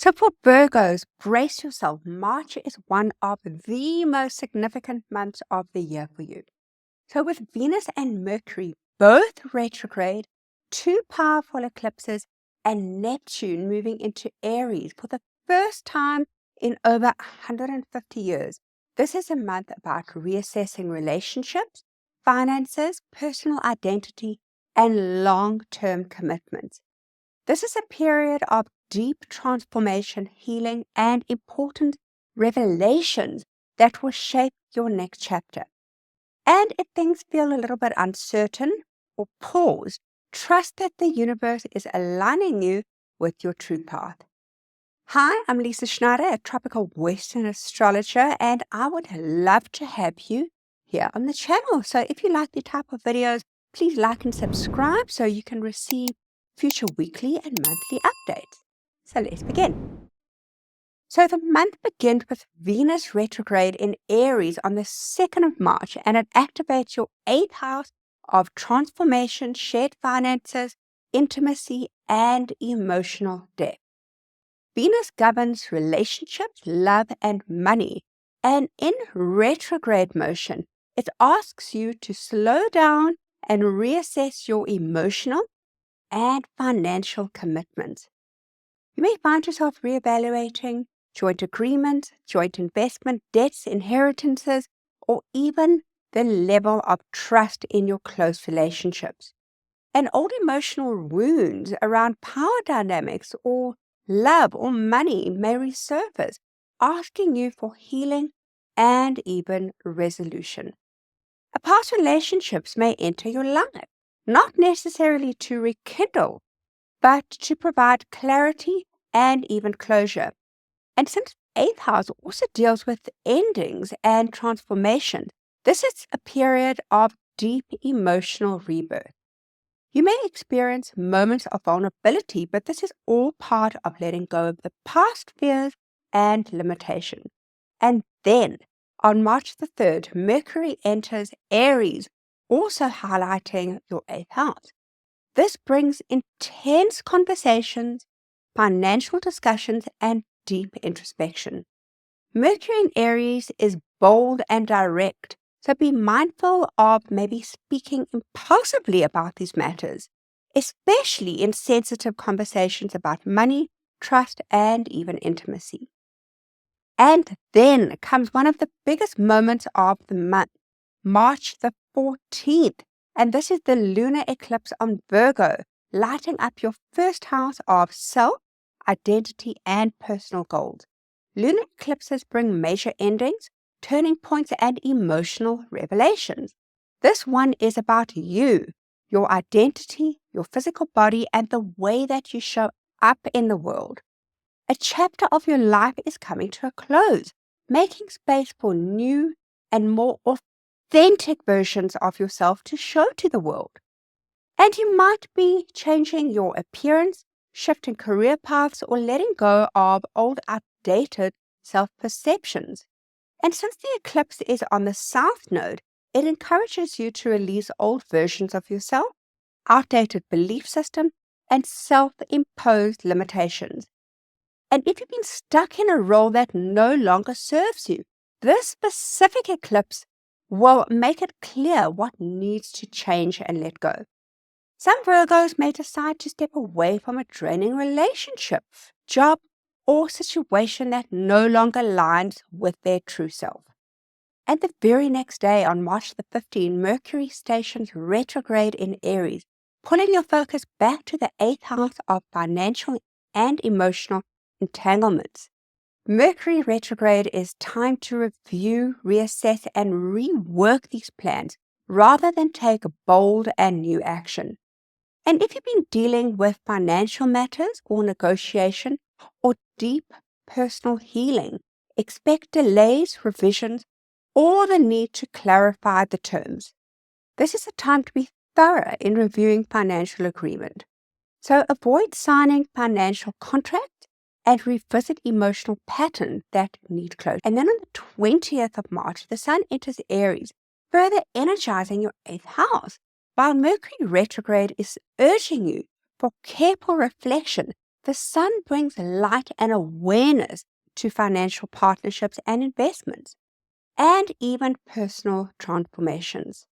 So for Virgos, brace yourself. March is one of the most significant months of the year for you. So with Venus and Mercury both retrograde, two powerful eclipses, and Neptune moving into Aries for the first time in over 150 years, this is a month about reassessing relationships, finances, personal identity, and long-term commitments. This is a period of deep transformation, healing, and important revelations that will shape your next chapter. And if things feel a little bit uncertain or paused, trust that the universe is aligning you with your true path. Hi, I'm Lisa Schneider, a tropical Western astrologer, and I would love to have you here on the channel. So if you like the type of videos, please like and subscribe so you can receive future weekly and monthly updates. So let's begin. So the month begins with Venus retrograde in Aries on the 2nd of March, and it activates your 8th house of transformation, shared finances, intimacy, and emotional depth. Venus governs relationships, love, and money, and in retrograde motion, it asks you to slow down and reassess your emotional and financial commitments. You may find yourself reevaluating joint agreements, joint investment, debts, inheritances, or even the level of trust in your close relationships. And old emotional wounds around power dynamics or love or money may resurface, asking you for healing and even resolution. Past relationships may enter your life, not necessarily to rekindle, but to provide clarity and even closure. And since 8th house also deals with endings and transformation, this is a period of deep emotional rebirth. You may experience moments of vulnerability, but this is all part of letting go of the past fears and limitations. And then, on March the 3rd, Mercury enters Aries, also highlighting your 8th house. This brings intense conversations, financial discussions, and deep introspection. Mercury in Aries is bold and direct, so be mindful of maybe speaking impulsively about these matters, especially in sensitive conversations about money, trust, and even intimacy. And then comes one of the biggest moments of the month, March the 14th, and this is the lunar eclipse on Virgo, lighting up your first house of self, identity, and personal goals. Lunar eclipses bring major endings, turning points, and emotional revelations. This one is about you, your identity, your physical body, and the way that you show up in the world. A chapter of your life is coming to a close, making space for new and more authentic versions of yourself to show to the world. And you might be changing your appearance, shifting career paths, or letting go of old, outdated self-perceptions. And since the eclipse is on the south node, it encourages you to release old versions of yourself, outdated belief systems, and self-imposed limitations. And if you've been stuck in a role that no longer serves you, this specific eclipse will make it clear what needs to change and let go. Some Virgos may decide to step away from a draining relationship, job, or situation that no longer aligns with their true self. And the very next day, on March the 15th, Mercury stations retrograde in Aries, pulling your focus back to the 8th house of financial and emotional entanglements. Mercury retrograde is time to review, reassess, and rework these plans rather than take bold and new action. And if you've been dealing with financial matters or negotiation or deep personal healing, expect delays, revisions, or the need to clarify the terms. This is a time to be thorough in reviewing financial agreement. So avoid signing financial contracts and revisit emotional patterns that need closure. And then on the 20th of March, the Sun enters Aries, further energizing your 8th house, while Mercury retrograde is urging you for careful reflection, the sun brings light and awareness to financial partnerships and investments, and even personal transformations.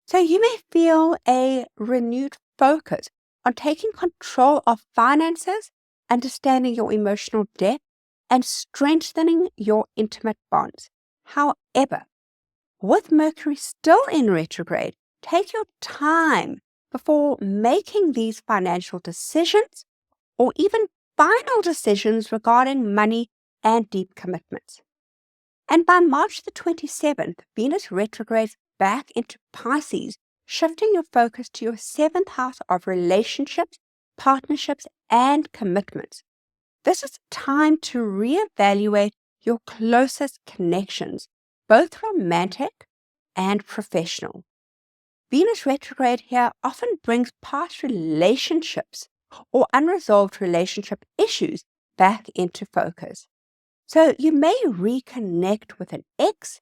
So you may feel a renewed focus on taking control of finances, understanding your emotional depth, and strengthening your intimate bonds. However, with Mercury still in retrograde, take your time before making these financial decisions or even final decisions regarding money and deep commitments. And by March the 27th, Venus retrogrades back into Pisces, shifting your focus to your seventh house of relationships, partnerships, and commitments. This is time to reevaluate your closest connections, both romantic and professional. Venus retrograde here often brings past relationships or unresolved relationship issues back into focus. So you may reconnect with an ex,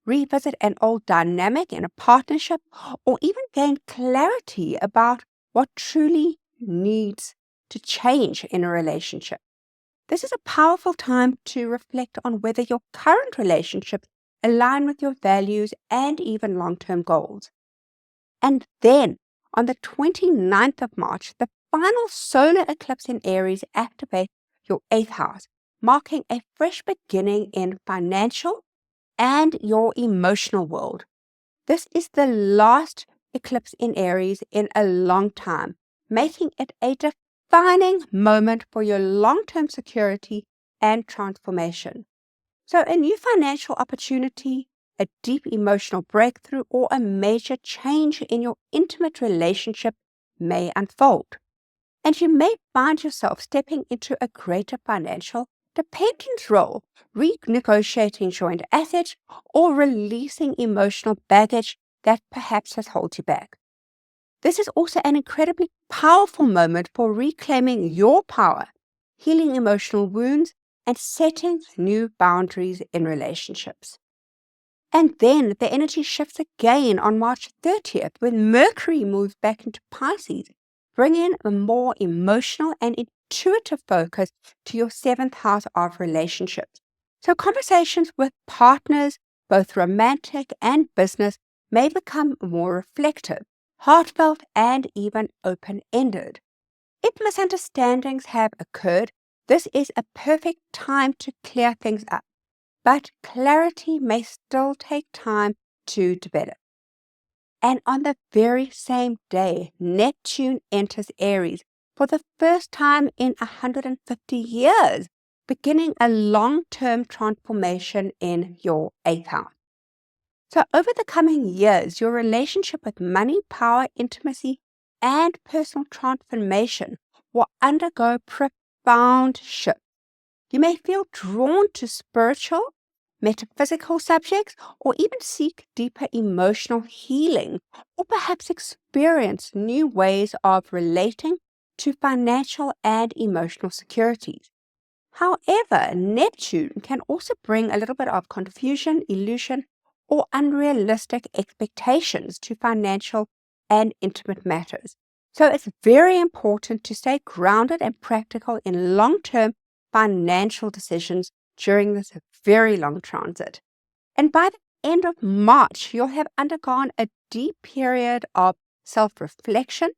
revisit an old dynamic in a partnership, or even gain clarity about what truly needs to change in a relationship. This is a powerful time to reflect on whether your current relationships align with your values and even long-term goals. And then, on the 29th of March, the final solar eclipse in Aries activates your 8th house, marking a fresh beginning in financial and your emotional world. This is the last eclipse in Aries in a long time, making it a defining moment for your long-term security and transformation. So a new financial opportunity, a deep emotional breakthrough, or a major change in your intimate relationship may unfold. And you may find yourself stepping into a greater financial dependence role, renegotiating joint assets, or releasing emotional baggage that perhaps has held you back. This is also an incredibly powerful moment for reclaiming your power, healing emotional wounds, and setting new boundaries in relationships. And then the energy shifts again on March 30th when Mercury moves back into Pisces, bringing a more emotional and intuitive focus to your seventh house of relationships. So conversations with partners, both romantic and business, may become more reflective, heartfelt, and even open-ended. If misunderstandings have occurred, this is a perfect time to clear things up, but clarity may still take time to develop. And on the very same day, Neptune enters Aries for the first time in 150 years, beginning a long-term transformation in your 8th house. So over the coming years, your relationship with money, power, intimacy, and personal transformation will undergo profound shifts. You may feel drawn to spiritual, metaphysical subjects, or even seek deeper emotional healing, or perhaps experience new ways of relating to financial and emotional securities. However, Neptune can also bring a little bit of confusion, illusion, or unrealistic expectations to financial and intimate matters. So it's very important to stay grounded and practical in long-term financial decisions during this very long transit. And by the end of March, you'll have undergone a deep period of self-reflection,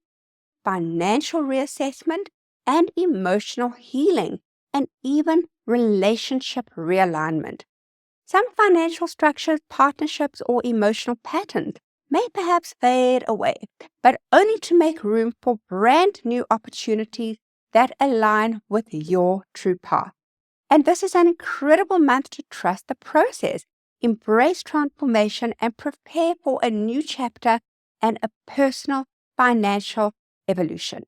financial reassessment, and emotional healing, and even relationship realignment. Some financial structures, partnerships, or emotional patterns may perhaps fade away, but only to make room for brand new opportunities that align with your true path. And this is an incredible month to trust the process, embrace transformation, and prepare for a new chapter and a personal financial evolution.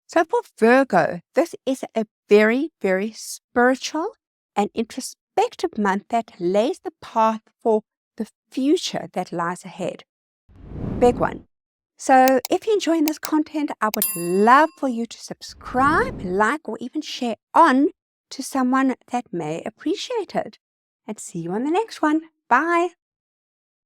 So for Virgo, this is a very, very spiritual and introspective month that lays the path for the future that lies ahead. Big one. So if you're enjoying this content, I would love for you to subscribe, like, or even share on to someone that may appreciate it. And see you on the next one. Bye.